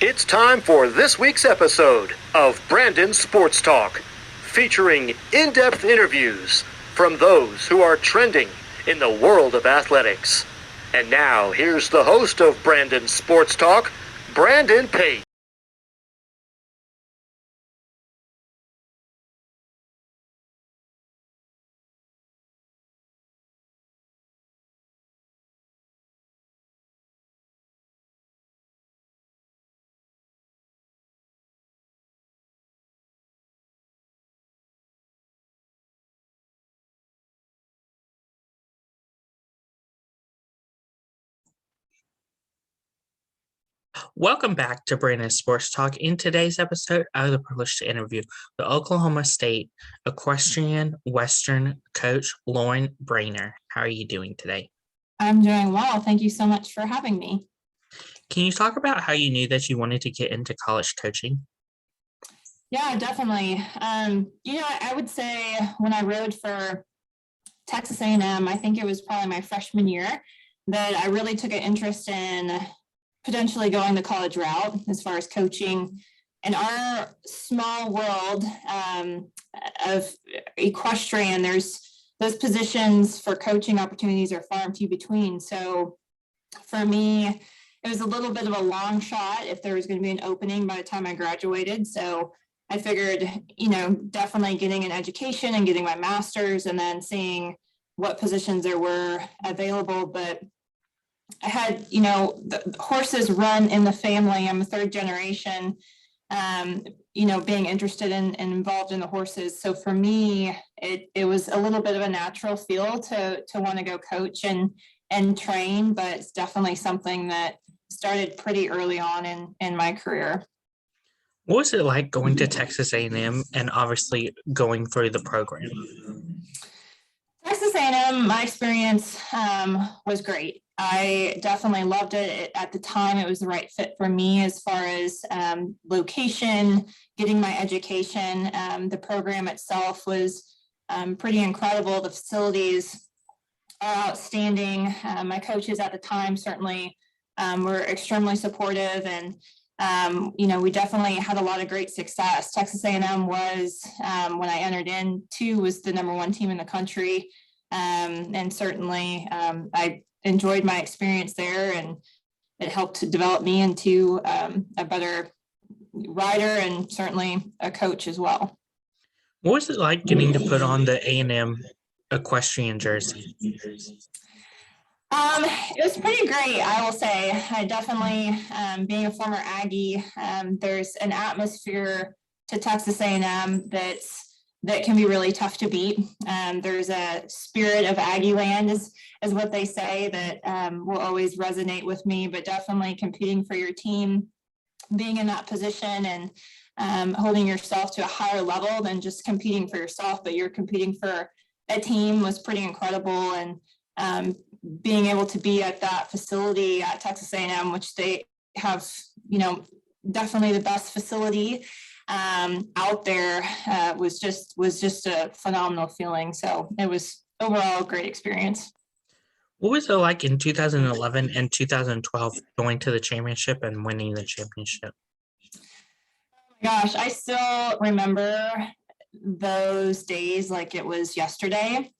It's time for this week's episode of Brandon Sports Talk, featuring in-depth interviews from those who are trending in the world of athletics. And now, here's the host of Brandon Sports Talk, Brandon Pate. Welcome back to Brandon Sports Talk. In today's episode, I have the privilege to interview the Oklahoma State Equestrian Western coach, Laura Brianard. How are you doing today? I'm doing well. Thank you so much for having me. Can you talk about how you knew that you wanted to get into college coaching? Yeah, definitely. I would say when I rode for Texas A&M, I think it was probably my freshman year that I really took an interest in potentially going the college route as far as coaching. In our small world of equestrian, there's those positions for coaching opportunities are far and few between. So for me, it was a little bit of a long shot if there was going to be an opening by the time I graduated. So I figured, definitely getting an education and getting my master's and then seeing what positions there were available. But I had, the horses run in the family. I'm a third generation, being interested in and involved in the horses. So for me, it was a little bit of a natural feel to want to go coach and train, but it's definitely something that started pretty early on in my career. What was it like going to Texas A&M and obviously going through the program? Texas A&M, my experience was great. I definitely loved it. At the time, it was the right fit for me as far as location, getting my education. The program itself was pretty incredible. The facilities are outstanding. My coaches at the time certainly were extremely supportive, and we definitely had a lot of great success. Texas A&M was, when I entered into, was the number one team in the country. And certainly I enjoyed my experience there, and it helped to develop me into a better rider and certainly a coach as well. What was it like getting to put on the A&M equestrian jersey? It was pretty great, I will say. I definitely, being a former Aggie, there's an atmosphere to Texas A&M that can be really tough to beat. There's a spirit of Aggie land is what they say that will always resonate with me, but definitely competing for your team, being in that position and holding yourself to a higher level than just competing for yourself, but you're competing for a team was pretty incredible. And being able to be at that facility at Texas A&M, which they have, definitely the best facility out there, was just a phenomenal feeling. So it was overall a great experience. What was it like in 2011 and 2012 going to the championship and winning the championship? Oh my gosh, I still remember those days like it was yesterday.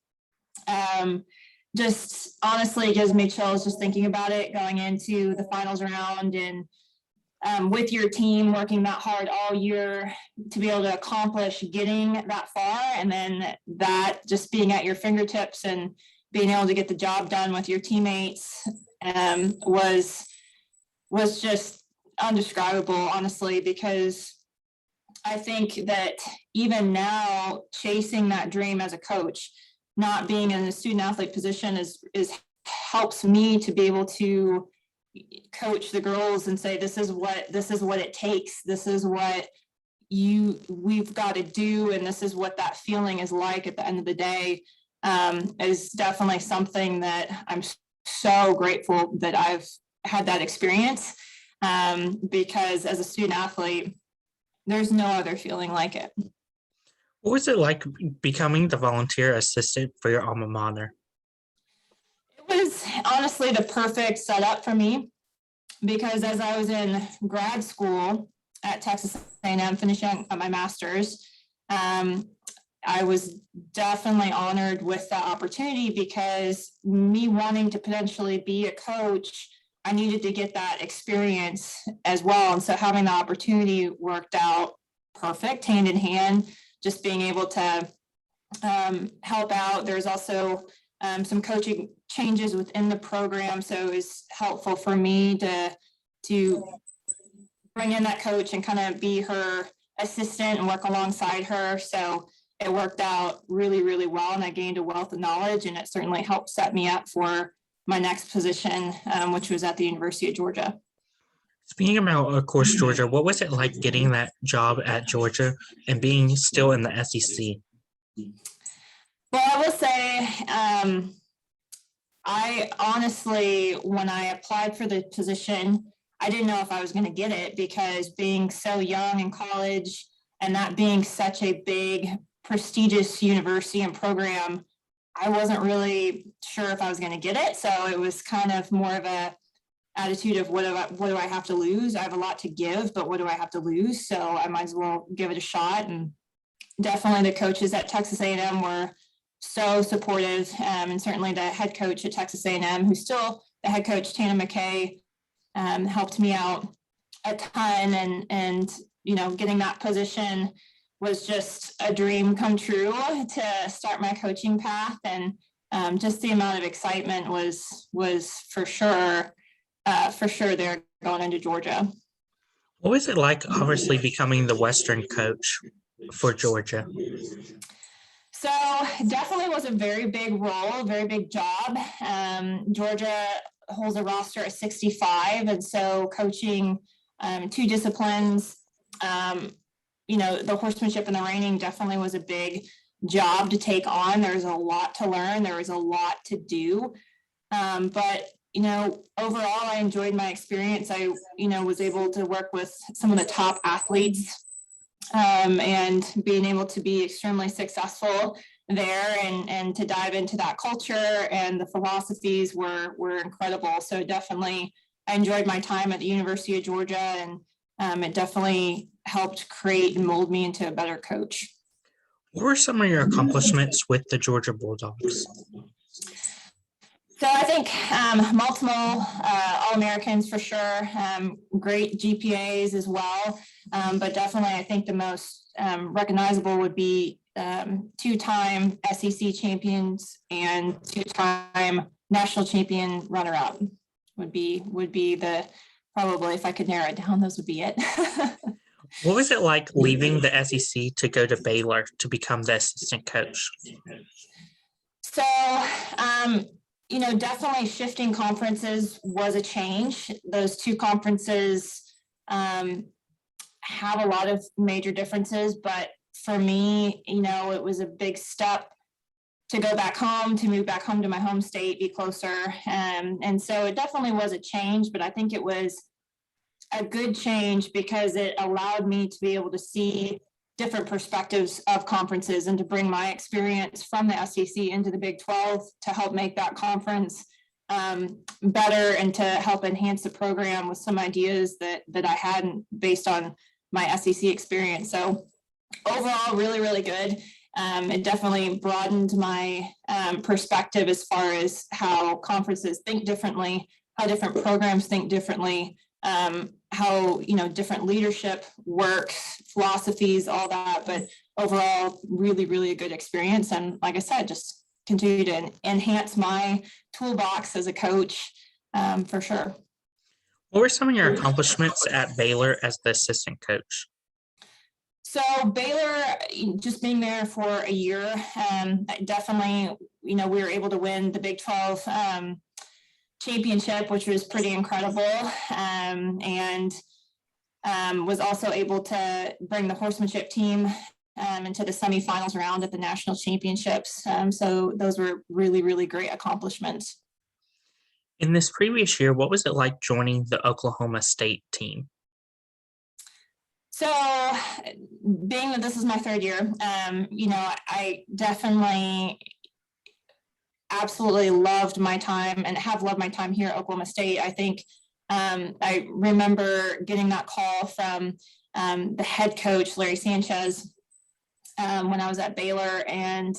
Just honestly gives me chills just thinking about it, going into the finals round and with your team working that hard all year to be able to accomplish getting that far, and then that just being at your fingertips and being able to get the job done with your teammates was just undescribable, honestly, because I think that even now chasing that dream as a coach, not being in a student athlete position is helps me to be able to coach the girls and say, this is what it takes. This is what we've got to do. And this is what that feeling is like at the end of the day, is definitely something that I'm so grateful that I've had that experience. Because as a student athlete, there's no other feeling like it. What was it like becoming the volunteer assistant for your alma mater? It was honestly the perfect setup for me. because as I was in grad school at Texas A&M, finishing up my master's, I was definitely honored with that opportunity, because me wanting to potentially be a coach, I needed to get that experience as well. And so having the opportunity worked out perfect, hand in hand, just being able to help out. There's also some coaching changes within the program, so it was helpful for me to bring in that coach and kind of be her assistant and work alongside her. So it worked out really, really well, and I gained a wealth of knowledge, and it certainly helped set me up for my next position, which was at the University of Georgia. Speaking about, of course, Georgia, what was it like getting that job at Georgia and being still in the SEC? Well, I will say, I honestly, when I applied for the position, I didn't know if I was going to get it, because being so young in college and that being such a big, prestigious university and program, I wasn't really sure if I was going to get it. So it was kind of more of a attitude of what do I have to lose? I have a lot to give, but what do I have to lose? So I might as well give it a shot. And definitely the coaches at Texas A&M were so supportive, and certainly the head coach at Texas A&M, who's still the head coach, Tana McKay, helped me out a ton, and getting that position was just a dream come true to start my coaching path. And just the amount of excitement was for sure there going into Georgia. What was it like, obviously, becoming the Western coach for Georgia? So definitely was a very big role, very big job. Georgia holds a roster of 65, and so coaching two disciplines, the horsemanship and the reining definitely was a big job to take on. There's a lot to learn. There was a lot to do. But overall, I enjoyed my experience. I, was able to work with some of the top athletes, and being able to be extremely successful there, and to dive into that culture, and the philosophies were incredible. So definitely I enjoyed my time at the University of Georgia, and it definitely helped create and mold me into a better coach. What were some of your accomplishments with the Georgia Bulldogs? So I think multiple All-Americans for sure, great GPAs as well, but definitely I think the most recognizable would be two-time SEC champions and two-time national champion runner-up would be the, probably, if I could narrow it down, those would be it. What was it like leaving the SEC to go to Baylor to become the assistant coach? So, definitely shifting conferences was a change. Those two conferences have a lot of major differences, but for me, it was a big step to go back home, to move back home to my home state, be closer. And so it definitely was a change, but I think it was a good change because it allowed me to be able to see different perspectives of conferences and to bring my experience from the SEC into the Big 12 to help make that conference better, and to help enhance the program with some ideas that I hadn't based on my SEC experience. So overall, really, really good. It definitely broadened my perspective as far as how conferences think differently, how different programs think differently, how different leadership works, philosophies, all that. But overall, really, really a good experience. And like I said, just continue to enhance my toolbox as a coach, for sure. What were some of your accomplishments at Baylor as the assistant coach? So Baylor, just being there for a year, definitely, we were able to win the Big 12 championship, which was pretty incredible, and was also able to bring the horsemanship team into the semifinals round at the national championships. So those were really, really great accomplishments. In this previous year, what was it like joining the Oklahoma State team? So being that this is my third year, I definitely absolutely loved my time and have loved my time here at Oklahoma State. I think I remember getting that call from the head coach, Larry Sanchez, when I was at Baylor, and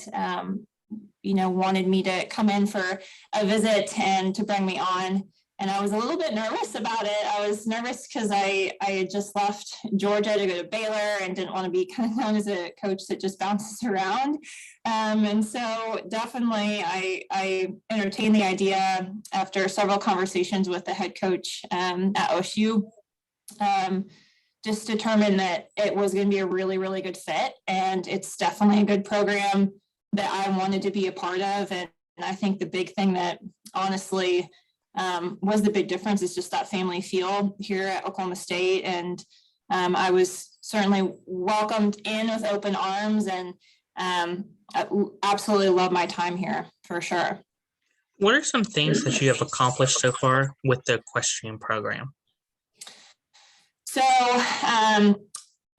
wanted me to come in for a visit and to bring me on. And I was a little bit nervous about it. I was nervous because I had just left Georgia to go to Baylor and didn't want to be kind of known as a coach that just bounces around. And so definitely I entertained the idea after several conversations with the head coach at OSU. Just determined that it was going to be a really, really good fit. And it's definitely a good program that I wanted to be a part of. And I think the big thing that honestly was the big difference is just that family feel here at Oklahoma State. And I was certainly welcomed in with open arms, and I absolutely love my time here for sure. What are some things that you have accomplished so far with the equestrian program? So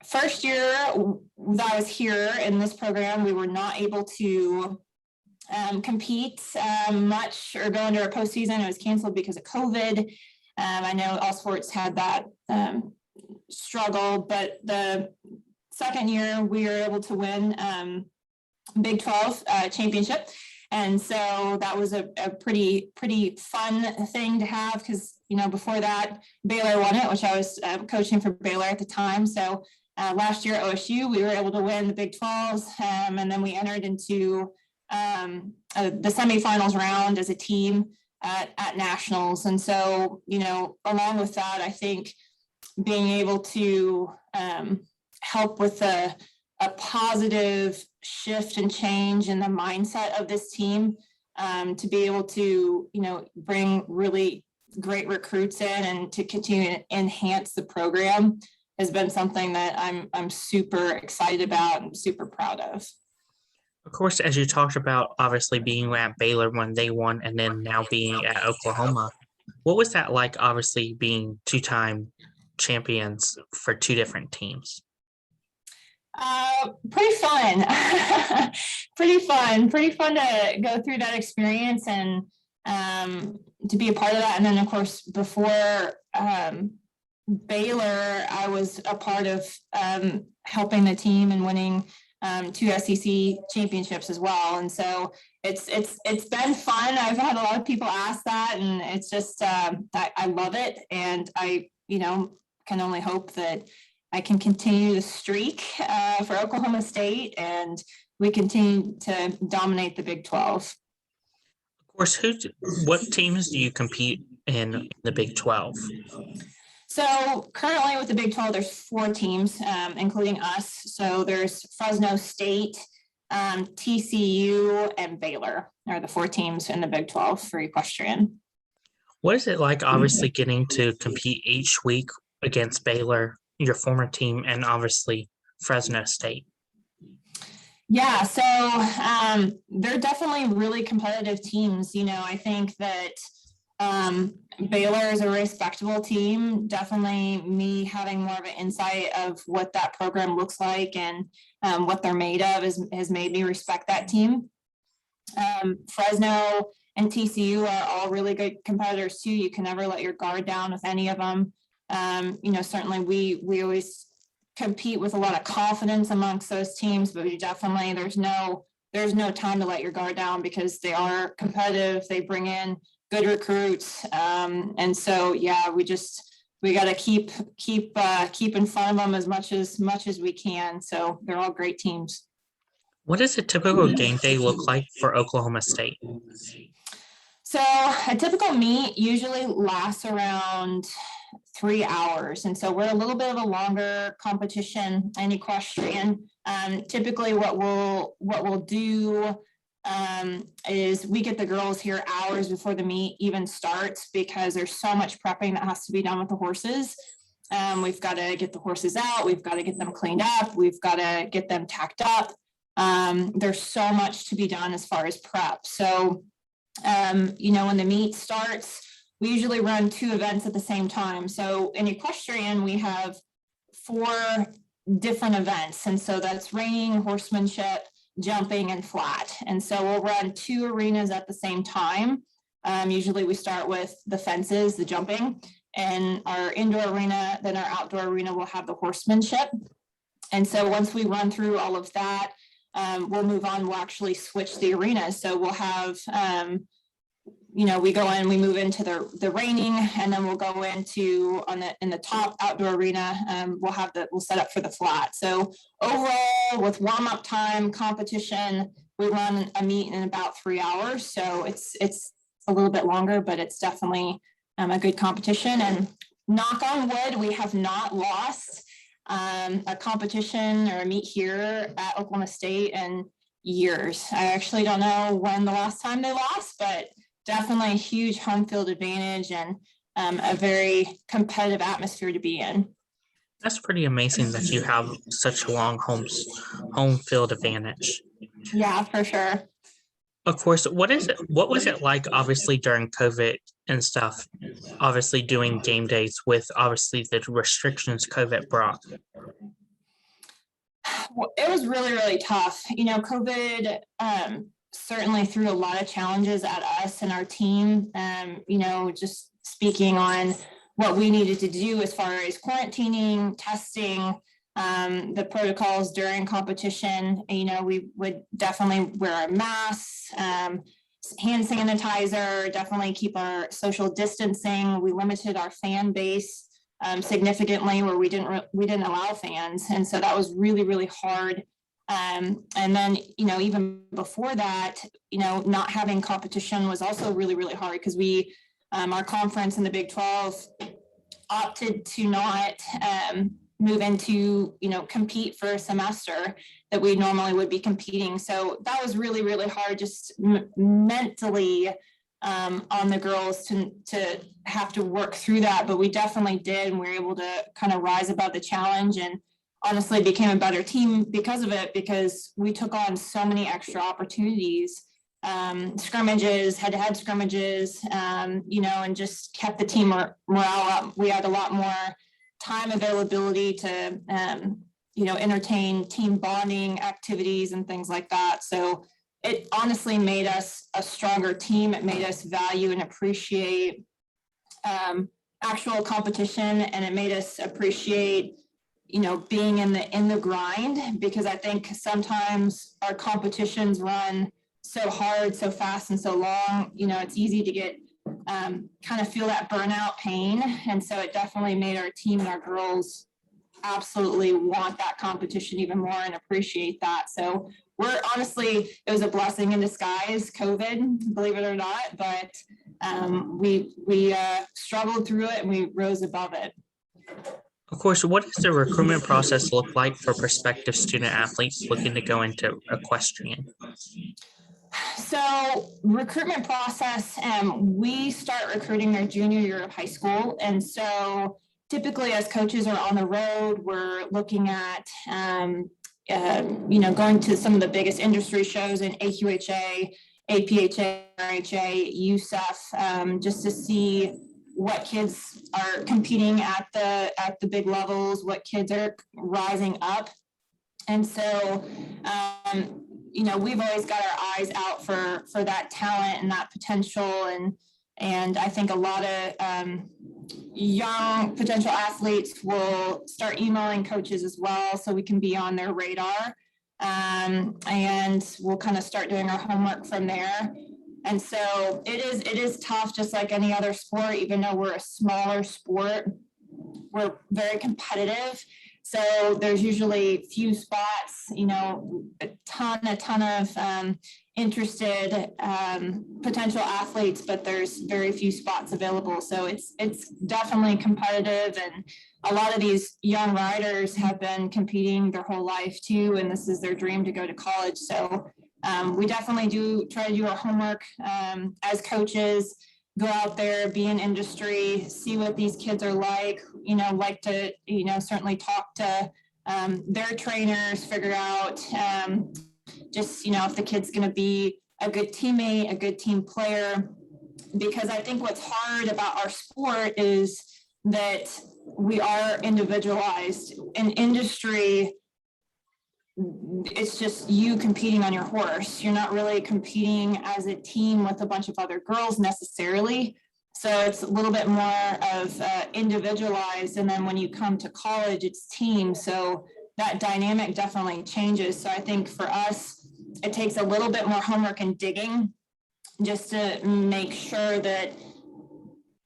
first year that I was here in this program, we were not able to compete much or go into our postseason. It was canceled because of COVID. I know all sports had that struggle, but the second year we were able to win Big 12 championship. And so that was a pretty fun thing to have, because, before that, Baylor won it, which I was coaching for Baylor at the time. So last year at OSU, we were able to win the Big 12s, and then we entered into the semifinals round as a team at nationals. And so, along with that, I think being able to help with a positive shift and change in the mindset of this team, to be able to, bring really great recruits in and to continue to enhance the program has been something that I'm super excited about and super proud of. Of course, as you talked about, obviously being at Baylor when they won and then now being at Oklahoma, what was that like, obviously being two-time champions for two different teams? Pretty fun. Pretty fun to go through that experience and to be a part of that. And then, of course, before Baylor, I was a part of helping the team and winning 2 SEC championships as well. And so it's been fun. I've had a lot of people ask that, and it's just I love it, and I can only hope that I can continue the streak for Oklahoma State, and we continue to dominate the Big 12. Of course, what teams do you compete in the Big 12? So currently with the Big 12, there's 4 teams, including us. So there's Fresno State, TCU, and Baylor are the 4 teams in the Big 12 for equestrian. What is it like, obviously, getting to compete each week against Baylor, your former team, and obviously Fresno State? Yeah, so they're definitely really competitive teams. I think that Baylor is a respectable team. Definitely me having more of an insight of what that program looks like and what they're made of has made me respect that team. Fresno and TCU are all really good competitors too. You can never let your guard down with any of them. Certainly we always compete with a lot of confidence amongst those teams, but we definitely, there's no time to let your guard down, because they are competitive. They bring in good recruits. And so, yeah, we got to keep in front of them as much as we can. So they're all great teams. What does a typical game day look like for Oklahoma State? So a typical meet usually lasts around 3 hours. And so we're a little bit of a longer competition in equestrian. Typically what we'll do is we get the girls here hours before the meet even starts, because there's so much prepping that has to be done with the horses. We've got to get the horses out. We've got to get them cleaned up. We've got to get them tacked up. There's so much to be done as far as prep. So, when the meet starts, we usually run 2 events at the same time. So in equestrian, we have 4 different events. And so that's reining, horsemanship, jumping, and flat. And so we'll run 2 arenas at the same time. Usually we start with the fences, the jumping, in our indoor arena, then our outdoor arena will have the horsemanship. And so once we run through all of that, we'll move on. We'll actually switch the arenas. So we'll have, we go in, we move into the reining, and then we'll go into in the top outdoor arena. We'll set up for the flat. So overall, with warm up time, competition, we run a meet in about 3 hours. So it's a little bit longer, but it's definitely a good competition. And knock on wood, we have not lost a competition or a meet here at Oklahoma State in years. I actually don't know when the last time they lost, but definitely a huge home field advantage and a very competitive atmosphere to be in. That's pretty amazing that you have such a long home field advantage. Yeah, for sure. Of course, what was it like, obviously, during COVID and stuff, obviously doing game days with obviously the restrictions COVID brought? Well, it was really, really tough. COVID certainly threw a lot of challenges at us and our team, just speaking on what we needed to do as far as quarantining, testing, the protocols during competition. We would definitely wear our masks, hand sanitizer, definitely keep our social distancing. We limited our fan base significantly, where we didn't allow fans, and so that was really, really hard. And then even before that, not having competition was also really, really hard, because we our conference in the Big 12 opted to not move into, compete for a semester that we normally would be competing. So that was really, really hard, just mentally on the girls to have to work through that. But we definitely did, and we were able to kind of rise above the challenge, and honestly became a better team because of it, because we took on so many extra opportunities, scrimmages, head-to-head scrimmages, and just kept the team morale up. We had a lot more time availability to, entertain team bonding activities and things like that. So it honestly made us a stronger team. It made us value and appreciate actual competition, and it made us appreciate, being in the grind, because I think sometimes our competitions run so hard, so fast, and so long. It's easy to get kind of feel that burnout pain. And so it definitely made our team and our girls absolutely want that competition even more and appreciate that. So it was a blessing in disguise, COVID, believe it or not, but we struggled through it and we rose above it. Of course, what does the recruitment process look like for prospective student athletes looking to go into equestrian? So recruitment process, we start recruiting their junior year of high school. And so typically as coaches are on the road, we're looking at, going to some of the biggest industry shows in AQHA, APHA, RHA, USEF, just to see what kids are competing at the big levels, what kids are rising up. And so, we've always got our eyes out for that talent and that potential. And I think a lot of young potential athletes will start emailing coaches as well, so we can be on their radar. And we'll kind of start doing our homework from there. And so it is tough, just like any other sport. Even though we're a smaller sport, we're very competitive. So there's usually few spots, a ton of interested potential athletes, but there's very few spots available. So it's definitely competitive, and a lot of these young riders have been competing their whole life too, and this is their dream to go to college. So we definitely do try to do our homework as coaches. Go out there, be in industry, see what these kids are like to, certainly talk to their trainers, figure out if the kid's going to be a good teammate, a good team player. Because I think what's hard about our sport is that we are individualized. In industry, it's just you competing on your horse. You're not really competing as a team with a bunch of other girls necessarily. So it's a little bit more of individualized. And then when you come to college, it's team. So that dynamic definitely changes. So I think for us, it takes a little bit more homework and digging just to make sure that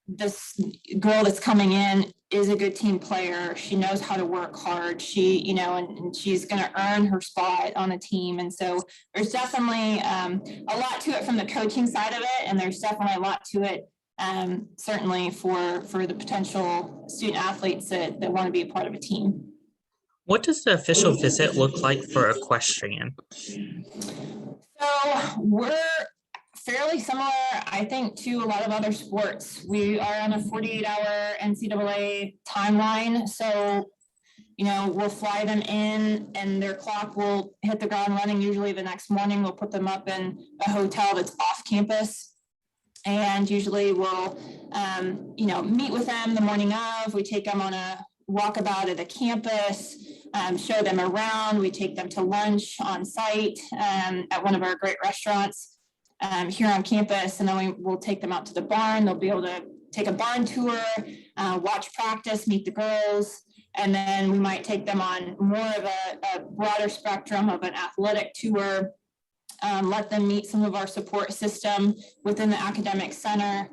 this girl that's coming in is a good team player. She knows how to work hard. And she's going to earn her spot on a team. And so there's definitely a lot to it from the coaching side of it. And there's definitely a lot to it, certainly for the potential student athletes that want to be a part of a team. What does the official visit look like for equestrian? So we're fairly similar, I think, to a lot of other sports. We are on a 48-hour NCAA timeline. So, we'll fly them in and their clock will hit the ground running. Usually the next morning, we'll put them up in a hotel that's off campus. And usually we'll, meet with them the morning of. We take them on a walkabout of the campus, show them around. We take them to lunch on site at one of our great restaurants here on campus. And then we'll take them out to the barn. They'll be able to take a barn tour, watch practice, meet the girls. And then we might take them on more of a broader spectrum of an athletic tour. Let them meet some of our support system within the academic center,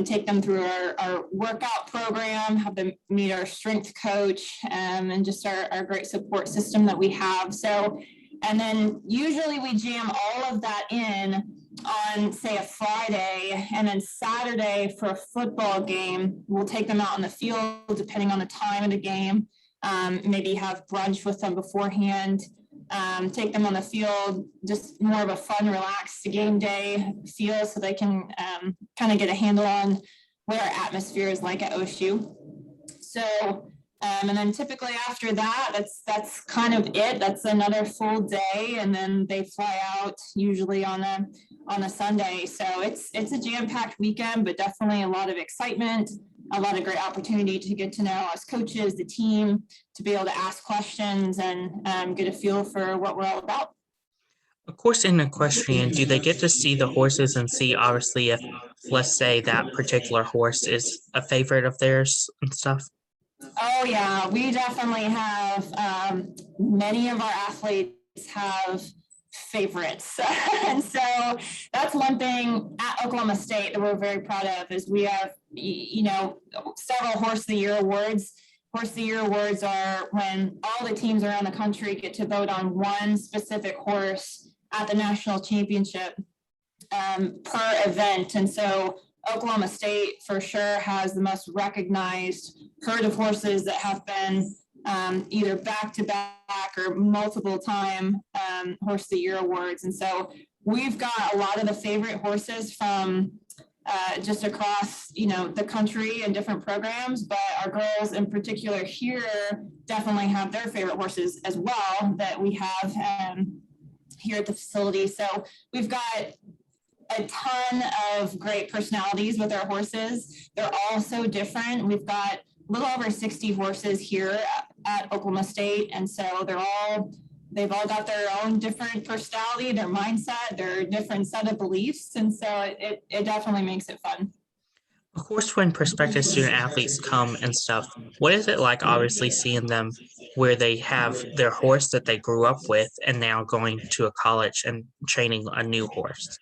take them through our workout program, have them meet our strength coach, and just our great support system that we have. So, and then usually we jam all of that in on, say, a Friday, and then Saturday for a football game, we'll take them out on the field depending on the time of the game, maybe have brunch with them beforehand. Take them on the field, just more of a fun, relaxed game day feel so they can kind of get a handle on what our atmosphere is like at OSU. So, and then typically after that, that's kind of it. That's another full day, and then they fly out usually on a Sunday. So it's a jam-packed weekend, but definitely a lot of excitement, a lot of great opportunity to get to know us coaches, the team, to be able to ask questions and get a feel for what we're all about. Of course, in equestrian, do they get to see the horses and see, obviously, if, let's say, that particular horse is a favorite of theirs and stuff? Oh, yeah, we definitely have, many of our athletes have favorites. And so that's one thing at Oklahoma State that we're very proud of is we have, several Horse of the Year awards. Horse of the Year awards are when all the teams around the country get to vote on one specific horse at the national championship per event. And so Oklahoma State for sure has the most recognized herd of horses that have been either back-to-back or multiple time Horse of the Year awards. And so we've got a lot of the favorite horses from just across, the country and different programs, but our girls in particular here definitely have their favorite horses as well that we have here at the facility. So we've got a ton of great personalities with our horses. They're all so different. We've got a little over 60 horses here at Oklahoma State. And so they've all got their own different personality, their mindset, their different set of beliefs. And so it definitely makes it fun. Of course, when prospective student athletes come and stuff, what is it like, obviously, seeing them where they have their horse that they grew up with and now going to a college and training a new horse?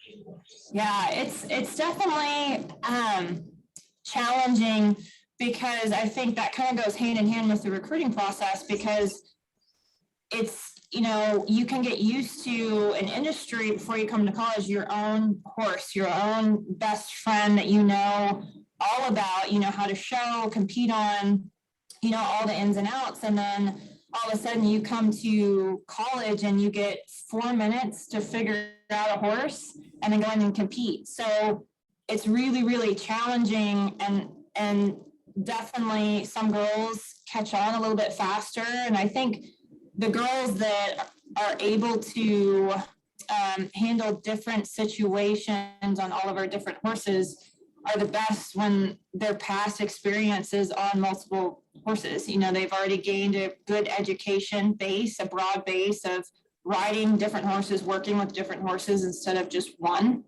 Yeah, it's definitely challenging because I think that kind of goes hand in hand with the recruiting process because it's, you can get used to an industry before you come to college, your own horse, your own best friend that you know all about, how to show, compete on, all the ins and outs. And then all of a sudden you come to college and you get 4 minutes to figure out a horse and then go in and compete. So it's really, really challenging and definitely some girls catch on a little bit faster. And I think the girls that are able to handle different situations on all of our different horses are the best when their past experiences on multiple horses. They've already gained a good education base, a broad base of riding different horses, working with different horses instead of just one.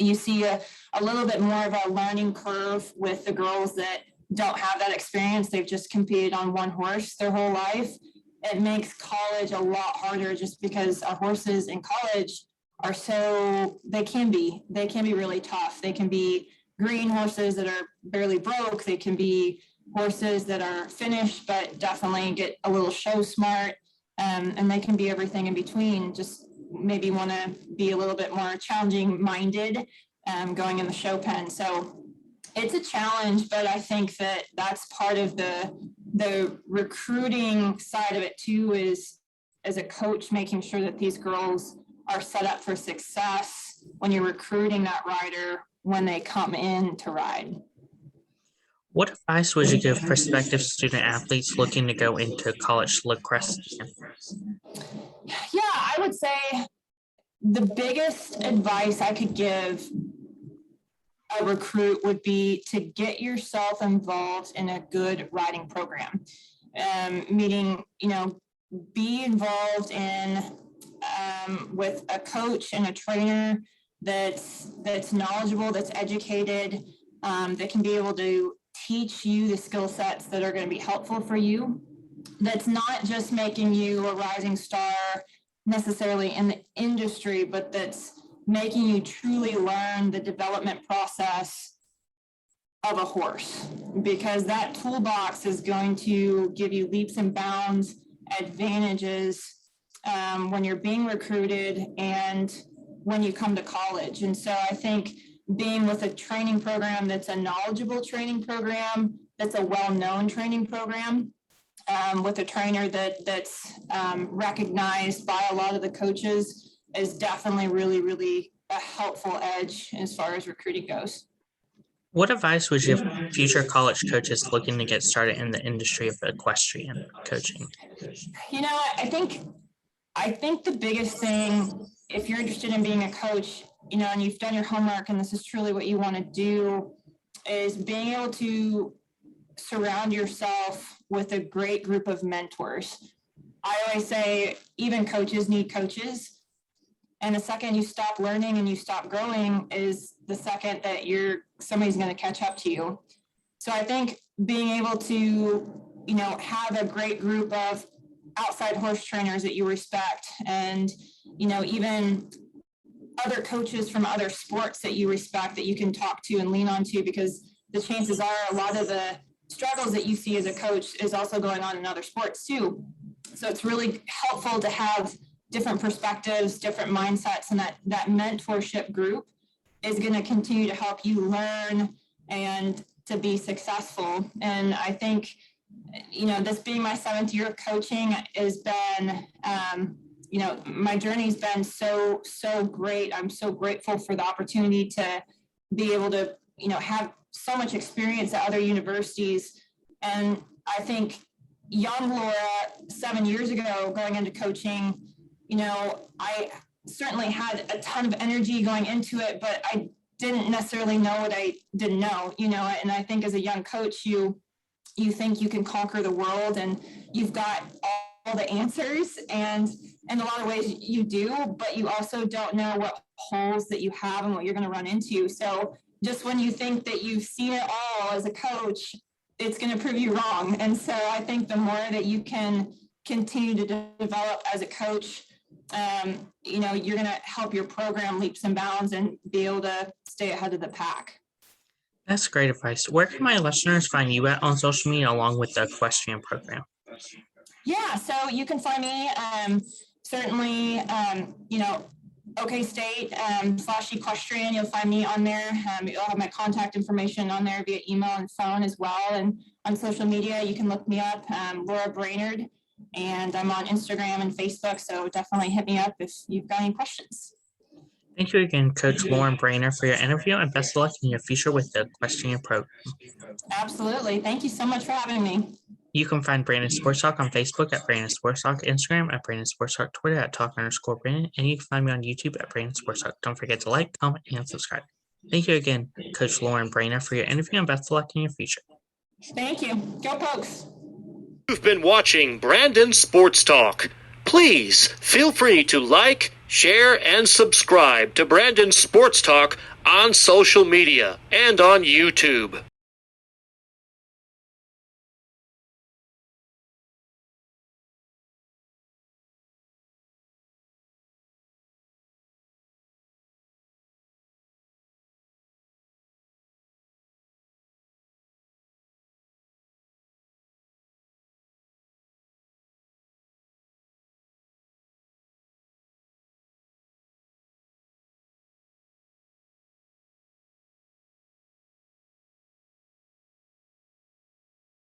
You see a little bit more of a learning curve with the girls that don't have that experience. They've just competed on one horse their whole life. It makes college a lot harder just because our horses in college they can be really tough. They can be green horses that are barely broke. They can be horses that are finished, but definitely get a little show smart. And they can be everything in between. Just maybe want to be a little bit more challenging minded going in the show pen. So it's a challenge, but I think that that's part of the recruiting side of it too, is as a coach, making sure that these girls are set up for success when you're recruiting that rider when they come in to ride. What advice would you give prospective student athletes looking to go into college equestrian? Yeah, I would say the biggest advice I could give a recruit would be to get yourself involved in a good riding program. Meaning, be involved in with a coach and a trainer that's knowledgeable, that's educated, that can be able to teach you the skill sets that are going to be helpful for you. That's not just making you a rising star necessarily in the industry, but that's making you truly learn the development process of a horse, because that toolbox is going to give you leaps and bounds advantages when you're being recruited and when you come to college. And so I think being with a training program that's a knowledgeable training program, that's a well-known training program, with a trainer that's recognized by a lot of the coaches, is definitely really, really a helpful edge as far as recruiting goes. What advice would you give future college coaches looking to get started in the industry of equestrian coaching? I think the biggest thing, if you're interested in being a coach, and you've done your homework and this is truly what you want to do, is being able to surround yourself with a great group of mentors. I always say even coaches need coaches. And the second you stop learning and you stop growing is the second that somebody's going to catch up to you. So I think being able to, have a great group of outside horse trainers that you respect, and, even other coaches from other sports that you respect, that you can talk to and lean on to, because the chances are a lot of the struggles that you see as a coach is also going on in other sports too. So it's really helpful to have different perspectives, different mindsets, and that mentorship group is going to continue to help you learn and to be successful. And I think, this being my 7th year of coaching has been, my journey's been so great. I'm so grateful for the opportunity to be able to, have so much experience at other universities. And I think young Laura, 7 years ago, going into coaching, I certainly had a ton of energy going into it, but I didn't necessarily know what I didn't know, and I think as a young coach, you think you can conquer the world and you've got all the answers, and in a lot of ways you do, but you also don't know what holes that you have and what you're going to run into. So just when you think that you've seen it all as a coach, it's going to prove you wrong. And so I think the more that you can continue to develop as a coach, you're going to help your program leaps and bounds and be able to stay ahead of the pack. That's great advice. Where can my listeners find you at on social media along with the equestrian program? Yeah, so you can find me certainly, OK State /Equestrian. You'll find me on there. You'll have my contact information on there via email and phone as well. And on social media, you can look me up, Laura Brianard. And I'm on Instagram and Facebook, so definitely hit me up if you've got any questions. Thank you again, Coach Laura Brianard, for your interview, and best of luck in your future with the equestrian program. Absolutely. Thank you so much for having me. You can find Brandon Sports Talk on Facebook at Brandon Sports Talk, Instagram at Brandon Sports Talk, Twitter at Talk_Brandon, and you can find me on YouTube at Brandon Sports Talk. Don't forget to like, comment, and subscribe. Thank you again, Coach Laura Brianard, for your interview, and best of luck in your future. Thank you. Go Pokes. You've been watching Brandon Sports Talk. Please feel free to like, share, and subscribe to Brandon Sports Talk on social media, and on YouTube.